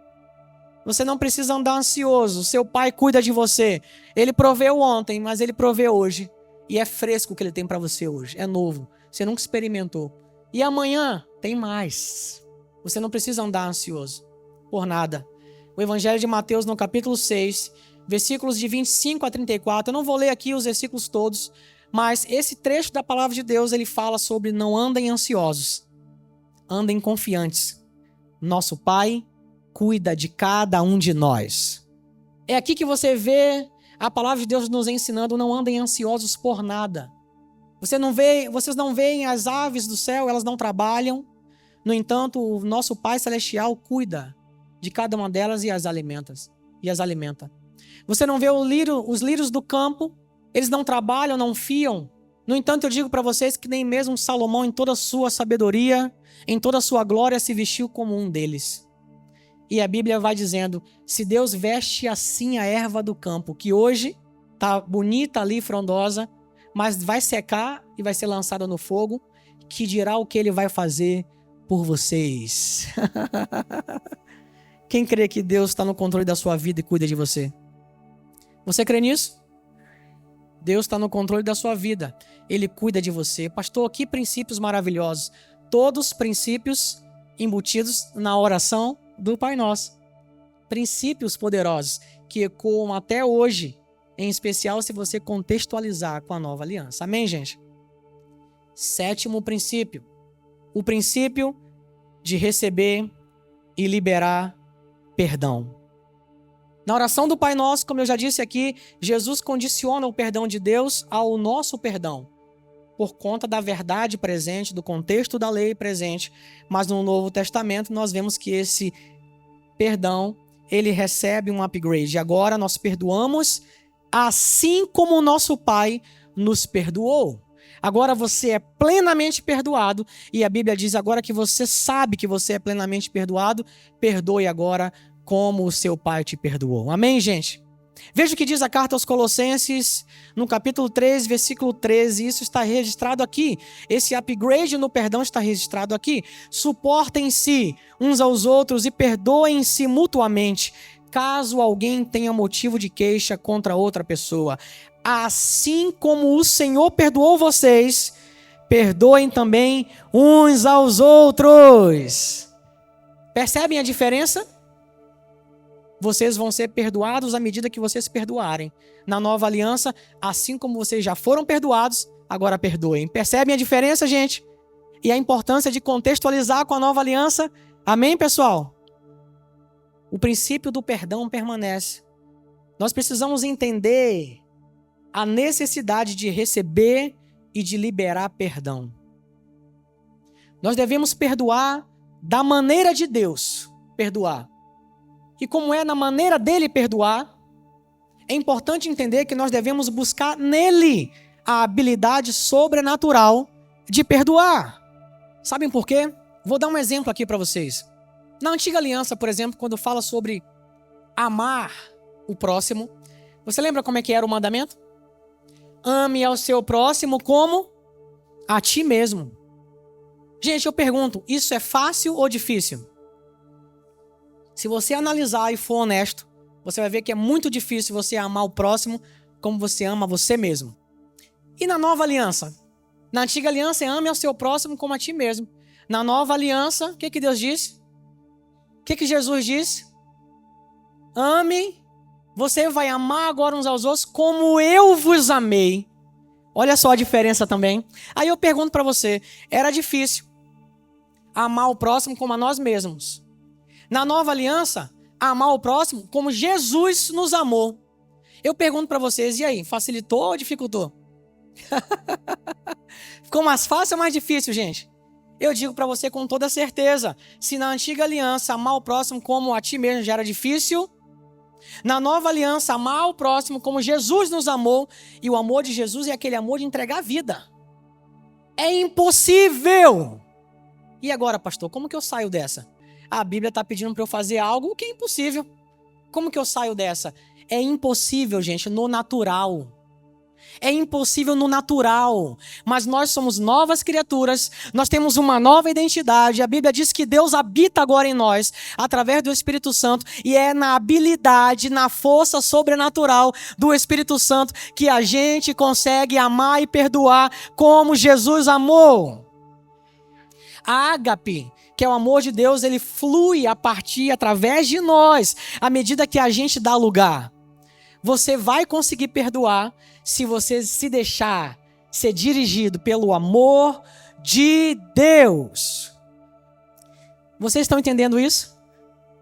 Speaker 1: Você não precisa andar ansioso, seu Pai cuida de você. Ele proveu ontem, mas Ele provê hoje. E é fresco o que Ele tem para você hoje, é novo. Você nunca experimentou. E amanhã tem mais. Você não precisa andar ansioso por nada. O Evangelho de Mateus, no capítulo 6, versículos de 25 a 34. Eu não vou ler aqui os versículos todos, Mas esse trecho da palavra de Deus, ele fala sobre não andem ansiosos, andem confiantes. Nosso Pai cuida de cada um de nós. É aqui que você vê a palavra de Deus nos ensinando, não andem ansiosos por nada. Vocês não veem as aves do céu, elas não trabalham. No entanto, o nosso Pai Celestial cuida de cada uma delas e as alimenta. Você não vê os lírios do campo, eles não trabalham, não fiam. No entanto, eu digo para vocês que nem mesmo Salomão, em toda a sua sabedoria, em toda a sua glória, se vestiu como um deles. E a Bíblia vai dizendo, se Deus veste assim a erva do campo, que hoje está bonita ali, frondosa, mas vai secar e vai ser lançada no fogo, que dirá o que ele vai fazer por vocês. Quem crê que Deus está no controle da sua vida e cuida de você? Você crê nisso? Deus está no controle da sua vida. Ele cuida de você. Pastor, que princípios maravilhosos. Todos princípios embutidos na oração do Pai Nosso. Princípios poderosos que ecoam até hoje, em especial se você contextualizar com a nova aliança. Amém, gente? 7º princípio. O princípio de receber e liberar perdão. Na oração do Pai Nosso, como eu já disse aqui, Jesus condiciona o perdão de Deus ao nosso perdão, por conta da verdade presente, do contexto da lei presente. Mas no Novo Testamento nós vemos que esse perdão, ele recebe um upgrade. Agora nós perdoamos assim como o nosso Pai nos perdoou. Agora você é plenamente perdoado, e a Bíblia diz agora que você sabe que você é plenamente perdoado, perdoe agora como o seu Pai te perdoou. Amém, gente? Veja o que diz a carta aos Colossenses, no capítulo 3, versículo 13, isso está registrado aqui, esse upgrade no perdão está registrado aqui. Suportem-se uns aos outros e perdoem-se mutuamente, caso alguém tenha motivo de queixa contra outra pessoa. Assim como o Senhor perdoou vocês, perdoem também uns aos outros. Percebem a diferença? Vocês vão ser perdoados à medida que vocês perdoarem. Na nova aliança, assim como vocês já foram perdoados, agora perdoem. Percebem a diferença, gente? E a importância de contextualizar com a nova aliança? Amém, pessoal? O princípio do perdão permanece. Nós precisamos entender a necessidade de receber e de liberar perdão. Nós devemos perdoar da maneira de Deus perdoar. E como é na maneira dele perdoar, é importante entender que nós devemos buscar nele a habilidade sobrenatural de perdoar. Sabem por quê? Vou dar um exemplo aqui para vocês. Na antiga aliança, por exemplo, quando fala sobre amar o próximo, você lembra como é que era o mandamento? Ame ao seu próximo como a ti mesmo. Gente, eu pergunto, isso é fácil ou difícil? Se você analisar e for honesto, você vai ver que é muito difícil você amar o próximo como você ama você mesmo. E na nova aliança? Na antiga aliança é ame ao seu próximo como a ti mesmo. Na nova aliança, o que Deus disse? O que Jesus disse? Ame, você vai amar agora uns aos outros como eu vos amei. Olha só a diferença também. Aí eu pergunto para você, era difícil amar o próximo como a nós mesmos. Na nova aliança, amar o próximo como Jesus nos amou. Eu pergunto para vocês, e aí, facilitou ou dificultou? Ficou mais fácil ou mais difícil, gente? Eu digo para você com toda certeza, se na antiga aliança amar o próximo como a ti mesmo já era difícil, na nova aliança amar o próximo como Jesus nos amou, e o amor de Jesus é aquele amor de entregar a vida. É impossível! E agora, pastor, como que eu saio dessa? A Bíblia está pedindo para eu fazer algo que é impossível. Como que eu saio dessa? É impossível, gente, no natural. É impossível no natural. Mas nós somos novas criaturas, nós temos uma nova identidade. A Bíblia diz que Deus habita agora em nós, através do Espírito Santo, e é na habilidade, na força sobrenatural do Espírito Santo que a gente consegue amar e perdoar como Jesus amou. A ágape, que é o amor de Deus, ele flui a partir, através de nós, à medida que a gente dá lugar. Você vai conseguir perdoar se você se deixar ser dirigido pelo amor de Deus. Vocês estão entendendo isso?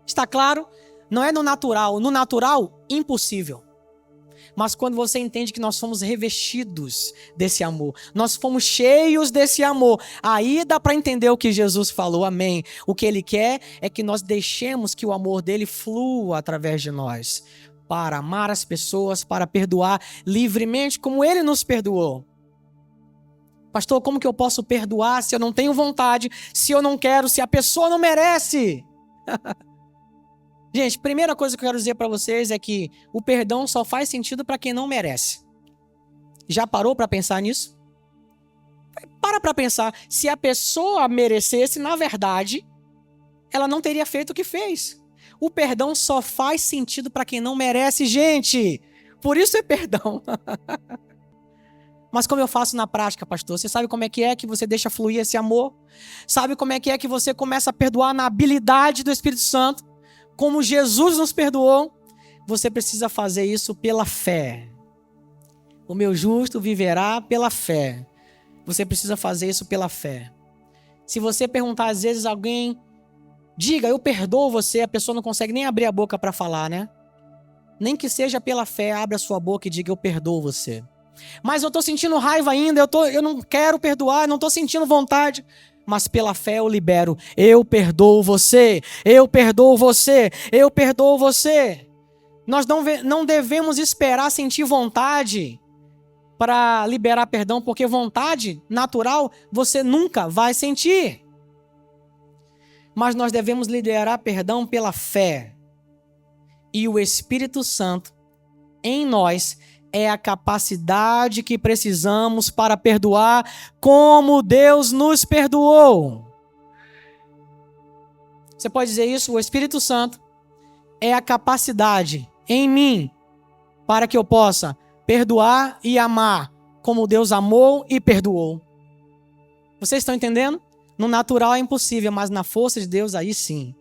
Speaker 1: Está claro? Não é no natural. No natural, impossível. Mas quando você entende que nós fomos revestidos desse amor, nós fomos cheios desse amor, aí dá para entender o que Jesus falou, amém. O que ele quer é que nós deixemos que o amor dele flua através de nós, para amar as pessoas, para perdoar livremente como ele nos perdoou. Pastor, como que eu posso perdoar se eu não tenho vontade, se eu não quero, se a pessoa não merece? Gente, primeira coisa que eu quero dizer para vocês é que o perdão só faz sentido para quem não merece. Já parou para pensar nisso? Para pensar. Se a pessoa merecesse, na verdade, ela não teria feito o que fez. O perdão só faz sentido para quem não merece, gente. Por isso é perdão. Mas como eu faço na prática, pastor? Você sabe como é que você deixa fluir esse amor? Sabe como é que você começa a perdoar na habilidade do Espírito Santo? Como Jesus nos perdoou? Você precisa fazer isso pela fé. O meu justo viverá pela fé. Você precisa fazer isso pela fé. Se você perguntar às vezes a alguém, diga, eu perdoo você, a pessoa não consegue nem abrir a boca para falar, né? Nem que seja pela fé, abra a sua boca e diga, eu perdoo você. Mas eu estou sentindo raiva ainda, eu não quero perdoar, não estou sentindo vontade. Mas pela fé eu libero, eu perdoo você, eu perdoo você, eu perdoo você. Nós não devemos esperar sentir vontade para liberar perdão, porque vontade natural você nunca vai sentir. Mas nós devemos liberar perdão pela fé. E o Espírito Santo em nós é a capacidade que precisamos para perdoar como Deus nos perdoou. Você pode dizer isso? O Espírito Santo é a capacidade em mim para que eu possa perdoar e amar como Deus amou e perdoou. Vocês estão entendendo? No natural é impossível, mas na força de Deus aí sim.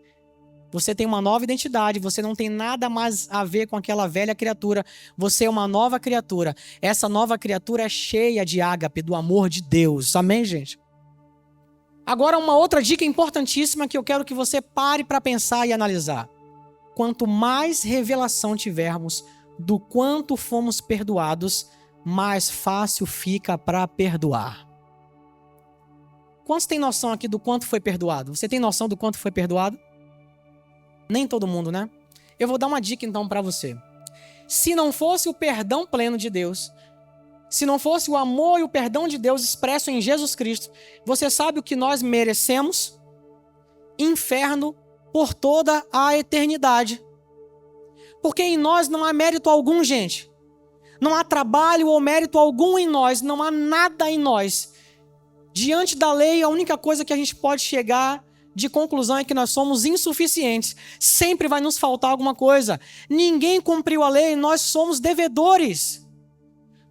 Speaker 1: Você tem uma nova identidade, você não tem nada mais a ver com aquela velha criatura. Você é uma nova criatura. Essa nova criatura é cheia de ágape, do amor de Deus. Amém, gente? Agora, uma outra dica importantíssima que eu quero que você pare para pensar e analisar. Quanto mais revelação tivermos do quanto fomos perdoados, mais fácil fica para perdoar. Quantos têm noção aqui do quanto foi perdoado? Você tem noção do quanto foi perdoado? Nem todo mundo, né? Eu vou dar uma dica então para você. Se não fosse o perdão pleno de Deus, se não fosse o amor e o perdão de Deus expresso em Jesus Cristo, você sabe o que nós merecemos? Inferno por toda a eternidade. Porque em nós não há mérito algum, gente. Não há trabalho ou mérito algum em nós, não há nada em nós. Diante da lei, a única coisa que a gente pode chegar de conclusão é que nós somos insuficientes. Sempre vai nos faltar alguma coisa. Ninguém cumpriu a lei, nós somos devedores.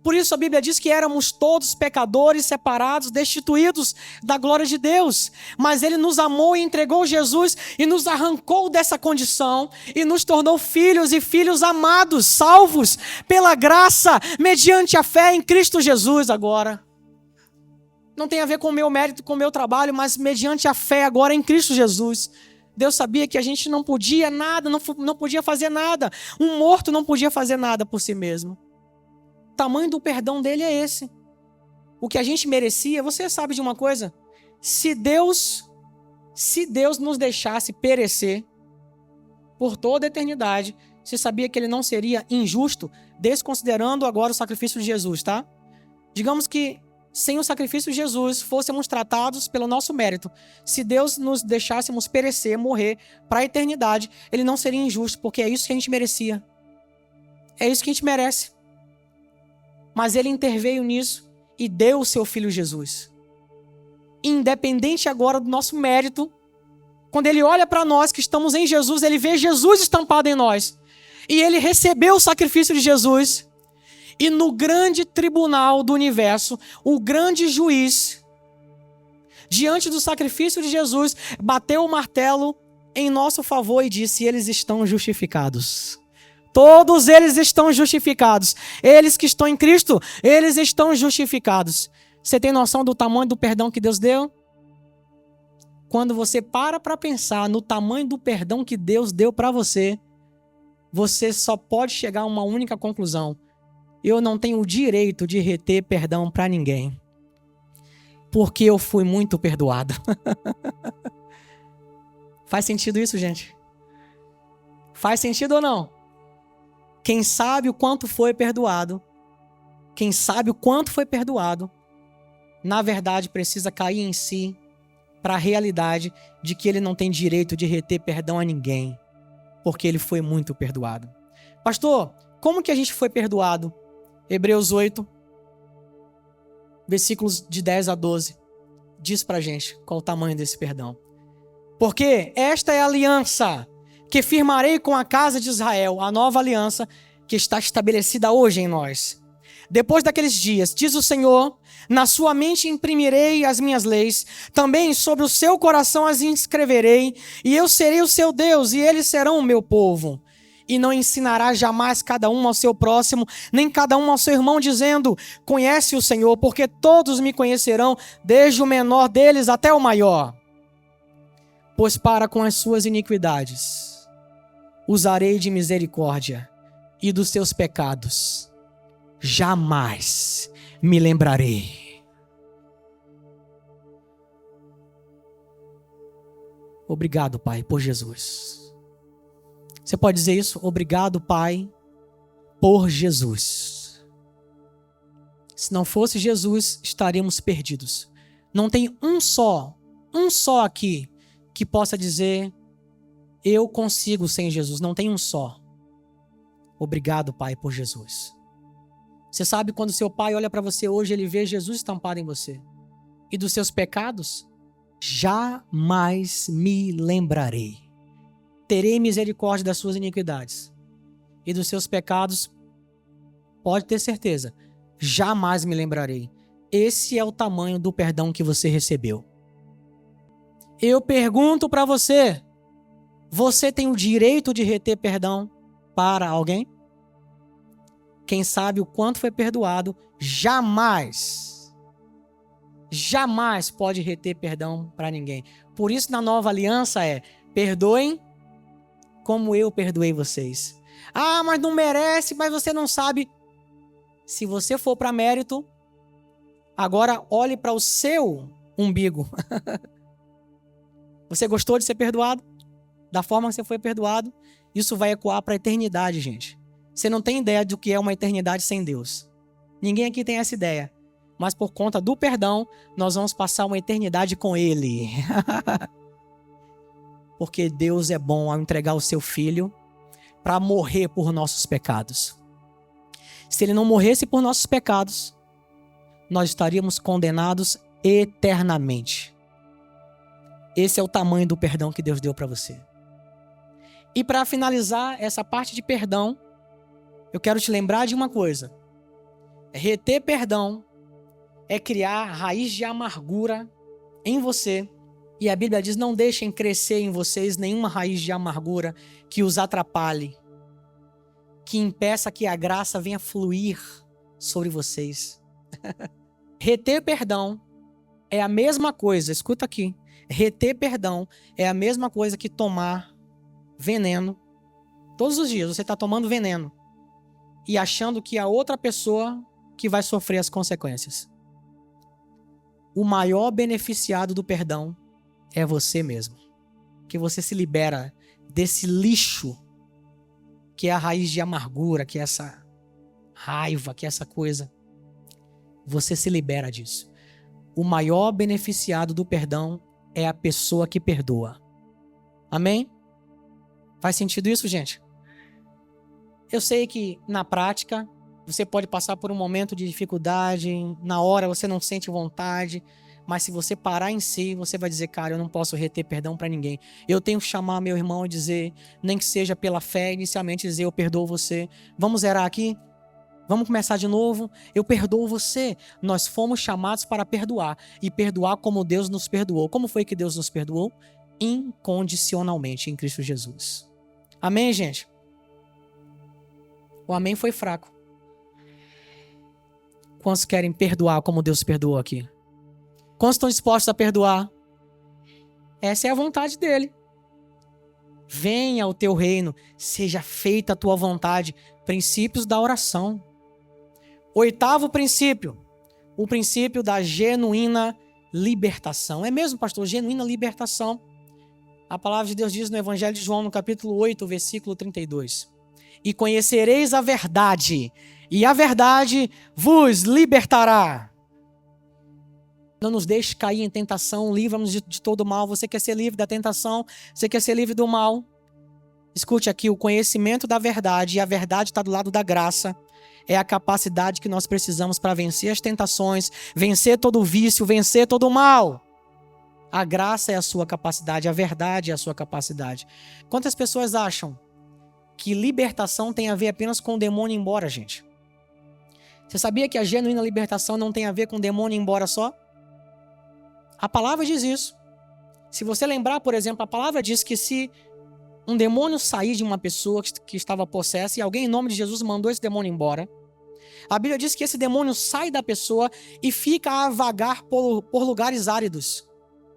Speaker 1: Por isso a Bíblia diz que éramos todos pecadores, separados, destituídos da glória de Deus. Mas Ele nos amou e entregou Jesus e nos arrancou dessa condição e nos tornou filhos e filhos amados, salvos pela graça, mediante a fé em Cristo Jesus agora. Não tem a ver com o meu mérito, com o meu trabalho, mas mediante a fé agora em Cristo Jesus. Deus sabia que a gente não podia nada, não podia fazer nada. Um morto não podia fazer nada por si mesmo. O tamanho do perdão dele é esse. O que a gente merecia, você sabe de uma coisa? Se Deus nos deixasse perecer por toda a eternidade, você sabia que ele não seria injusto, desconsiderando agora o sacrifício de Jesus, tá? Digamos que sem o sacrifício de Jesus, fôssemos tratados pelo nosso mérito. Se Deus nos deixássemos perecer, morrer para a eternidade, Ele não seria injusto, porque é isso que a gente merecia. É isso que a gente merece. Mas Ele interveio nisso e deu o seu Filho Jesus. Independente agora do nosso mérito, quando Ele olha para nós que estamos em Jesus, Ele vê Jesus estampado em nós. E Ele recebeu o sacrifício de Jesus. E no grande tribunal do universo, o grande juiz, diante do sacrifício de Jesus, bateu o martelo em nosso favor e disse: eles estão justificados. Todos eles estão justificados. Eles que estão em Cristo, eles estão justificados. Você tem noção do tamanho do perdão que Deus deu? Quando você para pensar no tamanho do perdão que Deus deu para você, você só pode chegar a uma única conclusão: eu não tenho o direito de reter perdão para ninguém, porque eu fui muito perdoado. Faz sentido isso, gente? Faz sentido ou não? Quem sabe o quanto foi perdoado, na verdade precisa cair em si para a realidade de que ele não tem direito de reter perdão a ninguém, porque ele foi muito perdoado. Pastor, como que a gente foi perdoado? Hebreus 8, versículos de 10 a 12, diz pra gente qual o tamanho desse perdão. Porque esta é a aliança que firmarei com a casa de Israel, a nova aliança que está estabelecida hoje em nós. Depois daqueles dias, diz o Senhor, na sua mente imprimirei as minhas leis, também sobre o seu coração as inscreverei, e eu serei o seu Deus, e eles serão o meu povo. E não ensinará jamais cada um ao seu próximo, nem cada um ao seu irmão, dizendo, conhece o Senhor, porque todos me conhecerão, desde o menor deles até o maior. Pois para com as suas iniquidades usarei de misericórdia, e dos seus pecados jamais me lembrarei. Obrigado, Pai, por Jesus. Você pode dizer isso? Obrigado, Pai, por Jesus. Se não fosse Jesus, estaríamos perdidos. Não tem um só aqui que possa dizer, eu consigo sem Jesus. Não tem um só. Obrigado, Pai, por Jesus. Você sabe, quando seu pai olha para você hoje, ele vê Jesus estampado em você. E dos seus pecados, jamais me lembrarei. Terei misericórdia das suas iniquidades. E dos seus pecados, pode ter certeza, jamais me lembrarei. Esse é o tamanho do perdão que você recebeu. Eu pergunto para você, você tem o direito de reter perdão para alguém? Quem sabe o quanto foi perdoado, jamais pode reter perdão para ninguém. Por isso, na nova aliança perdoem como eu perdoei vocês. Ah, mas não merece, mas você não sabe. Se você for para mérito, agora olhe para o seu umbigo. Você gostou de ser perdoado? Da forma que você foi perdoado? Isso vai ecoar para a eternidade, gente. Você não tem ideia do que é uma eternidade sem Deus. Ninguém aqui tem essa ideia. Mas por conta do perdão, nós vamos passar uma eternidade com Ele. Porque Deus é bom ao entregar o seu Filho para morrer por nossos pecados. Se Ele não morresse por nossos pecados, nós estaríamos condenados eternamente. Esse é o tamanho do perdão que Deus deu para você. E para finalizar essa parte de perdão, eu quero te lembrar de uma coisa. Reter perdão é criar raiz de amargura em você. E a Bíblia diz, não deixem crescer em vocês nenhuma raiz de amargura que os atrapalhe, que impeça que a graça venha fluir sobre vocês. Reter perdão é a mesma coisa, escuta aqui. Reter perdão é a mesma coisa que tomar veneno. Todos os dias você está tomando veneno e achando que a outra pessoa que vai sofrer as consequências. O maior beneficiado do perdão é você mesmo. Que você se libera desse lixo que é a raiz de amargura, que é essa raiva, que é essa coisa. Você se libera disso. O maior beneficiado do perdão é a pessoa que perdoa. Amém? Faz sentido isso, gente? Eu sei que na prática você pode passar por um momento de dificuldade, na hora você não sente vontade, mas se você parar em si, você vai dizer, cara, eu não posso reter perdão para ninguém. Eu tenho que chamar meu irmão e dizer, nem que seja pela fé, inicialmente dizer, eu perdoo você. Vamos zerar aqui? Vamos começar de novo? Eu perdoo você. Nós fomos chamados para perdoar, e perdoar como Deus nos perdoou. Como foi que Deus nos perdoou? Incondicionalmente em Cristo Jesus. Amém, gente? O amém foi fraco. Quantos querem perdoar como Deus perdoou aqui? Quantos estão dispostos a perdoar? Essa é a vontade dele. Venha o teu reino, seja feita a tua vontade. Princípios da oração. 8º princípio, o princípio da genuína libertação. É mesmo, pastor? Genuína libertação. A palavra de Deus diz no Evangelho de João, no capítulo 8, versículo 32. E conhecereis a verdade, e a verdade vos libertará. Não nos deixe cair em tentação, livra-nos de todo mal. Você quer ser livre da tentação? Você quer ser livre do mal? Escute aqui, o conhecimento da verdade, e a verdade está do lado da graça, é a capacidade que nós precisamos para vencer as tentações, vencer todo o vício, vencer todo o mal. A graça é a sua capacidade, a verdade é a sua capacidade. Quantas pessoas acham que libertação tem a ver apenas com o demônio ir embora, gente? Você sabia que a genuína libertação não tem a ver com o demônio ir embora só? A palavra diz isso. Se você lembrar, por exemplo, a palavra diz que se um demônio sair de uma pessoa que estava possessa e alguém em nome de Jesus mandou esse demônio embora, a Bíblia diz que esse demônio sai da pessoa e fica a vagar por lugares áridos.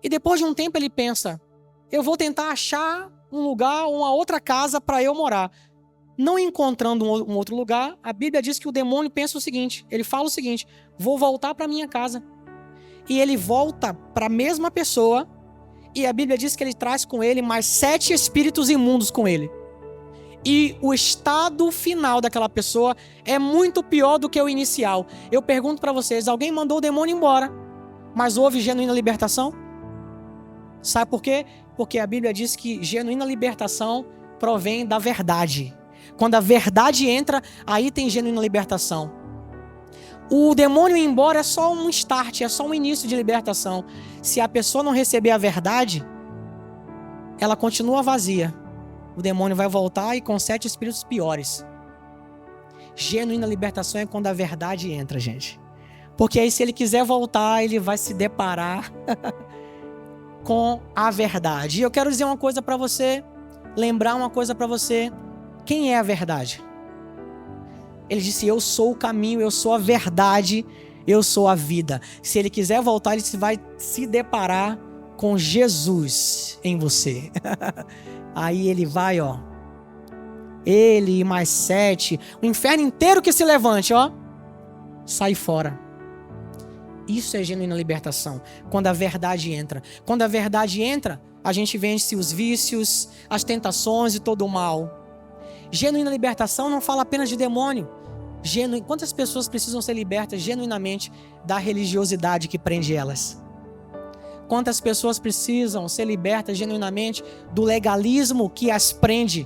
Speaker 1: E depois de um tempo ele pensa, eu vou tentar achar um lugar, uma outra casa para eu morar. Não encontrando um outro lugar, a Bíblia diz que o demônio pensa o seguinte, ele fala o seguinte, vou voltar para minha casa. E ele volta para a mesma pessoa, e a Bíblia diz que ele traz com ele mais 7 espíritos imundos com ele. E o estado final daquela pessoa é muito pior do que o inicial. Eu pergunto para vocês, alguém mandou o demônio embora, mas houve genuína libertação? Sabe por quê? Porque a Bíblia diz que genuína libertação provém da verdade. Quando a verdade entra, aí tem genuína libertação. O demônio ir embora é só um start, é só um início de libertação. Se a pessoa não receber a verdade, ela continua vazia. O demônio vai voltar e com 7 espíritos piores. Genuína libertação é quando a verdade entra, gente. Porque aí se ele quiser voltar, ele vai se deparar com a verdade. E eu quero dizer uma coisa para você, lembrar uma coisa para você. Quem é a verdade? Ele disse, eu sou o caminho, eu sou a verdade, eu sou a vida. Se ele quiser voltar, ele vai se deparar com Jesus em você. Aí ele vai, ó. Ele e mais 7, o inferno inteiro que se levante, ó. Sai fora. Isso é genuína libertação. Quando a verdade entra. Quando a verdade entra, a gente vence os vícios, as tentações e todo o mal. Genuína libertação não fala apenas de demônio. Quantas pessoas precisam ser libertas genuinamente da religiosidade que prende elas? Quantas pessoas precisam ser libertas genuinamente do legalismo que as prende,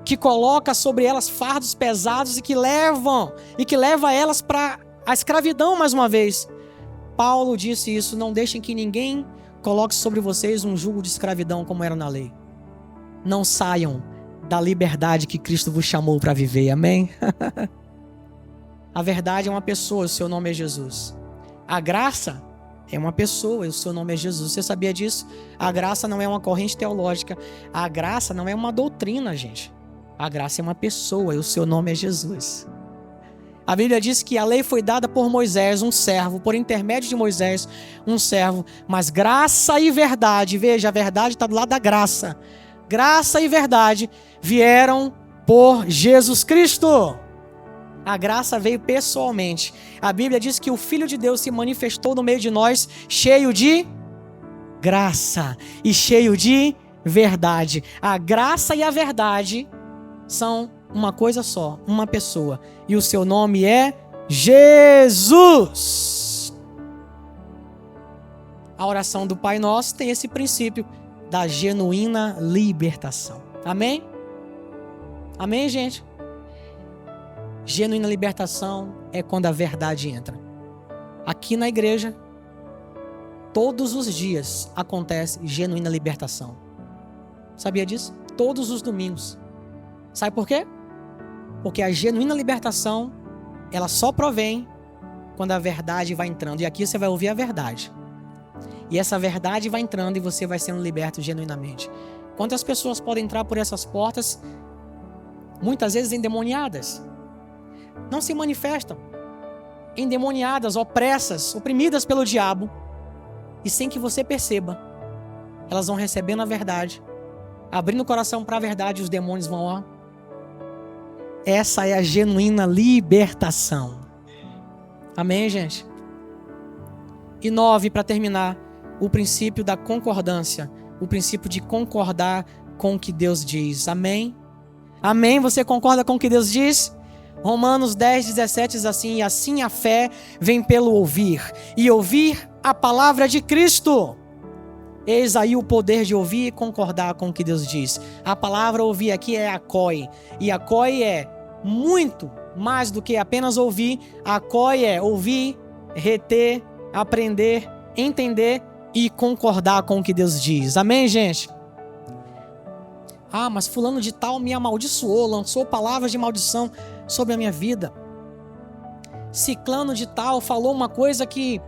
Speaker 1: que coloca sobre elas fardos pesados e que leva elas para a escravidão mais uma vez? Paulo disse isso, não deixem que ninguém coloque sobre vocês um jugo de escravidão como era na lei. Não saiam da liberdade que Cristo vos chamou para viver, amém? A verdade é uma pessoa, o seu nome é Jesus. A graça é uma pessoa, o seu nome é Jesus. Você sabia disso? A graça não é uma corrente teológica. A graça não é uma doutrina, gente. A graça é uma pessoa e o seu nome é Jesus. A Bíblia diz que a lei foi dada por Moisés, um servo, por intermédio de Moisés, um servo. Mas graça e verdade, veja, a verdade está do lado da graça. Graça e verdade vieram por Jesus Cristo. A graça veio pessoalmente. A Bíblia diz que o Filho de Deus se manifestou no meio de nós, cheio de graça e cheio de verdade. A graça e a verdade são uma coisa só, uma pessoa. E o seu nome é Jesus. A oração do Pai Nosso tem esse princípio da genuína libertação. Amém? Amém, gente? Genuína libertação é quando a verdade entra. Aqui na igreja, todos os dias acontece genuína libertação. Sabia disso? Todos os domingos. Sabe por quê? Porque a genuína libertação, ela só provém quando a verdade vai entrando. E aqui você vai ouvir a verdade. E essa verdade vai entrando e você vai sendo liberto genuinamente. Quantas pessoas podem entrar por essas portas, muitas vezes endemoniadas? não se manifestam, endemoniadas, opressas, oprimidas pelo diabo, e sem que você perceba, elas vão recebendo a verdade, abrindo o coração para a verdade, os demônios vão, ó. Essa é a genuína libertação. Amém, gente? E 9, para terminar, o princípio da concordância, o princípio de concordar com o que Deus diz. Amém? Amém? Você concorda com o que Deus diz? Romanos 10:17 diz assim: e assim a fé vem pelo ouvir, e ouvir a palavra de Cristo. Eis aí o poder de ouvir e concordar com o que Deus diz. A palavra ouvir aqui é akoi, e akoi é muito mais do que apenas ouvir. Akoi é ouvir, reter, aprender, entender e concordar com o que Deus diz. Amém, gente? Ah, mas fulano de tal me amaldiçoou, lançou palavras de maldição sobre a minha vida. Ciclano de tal falou uma coisa que,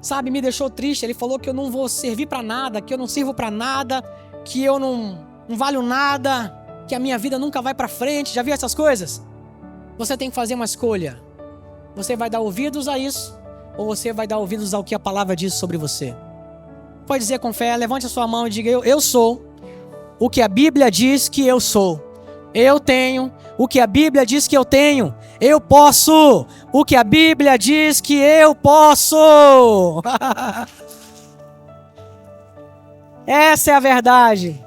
Speaker 1: sabe, me deixou triste. Ele falou que eu não vou servir para nada, que eu não sirvo para nada, que eu não valho nada, que a minha vida nunca vai para frente. Já viu essas coisas? Você tem que fazer uma escolha. Você vai dar ouvidos a isso, ou você vai dar ouvidos ao que a palavra diz sobre você? Pode dizer com fé, levante a sua mão e diga: eu sou o que a Bíblia diz que eu sou. Eu tenho o que a Bíblia diz que eu tenho. Eu posso o que a Bíblia diz que eu posso. Essa é a verdade.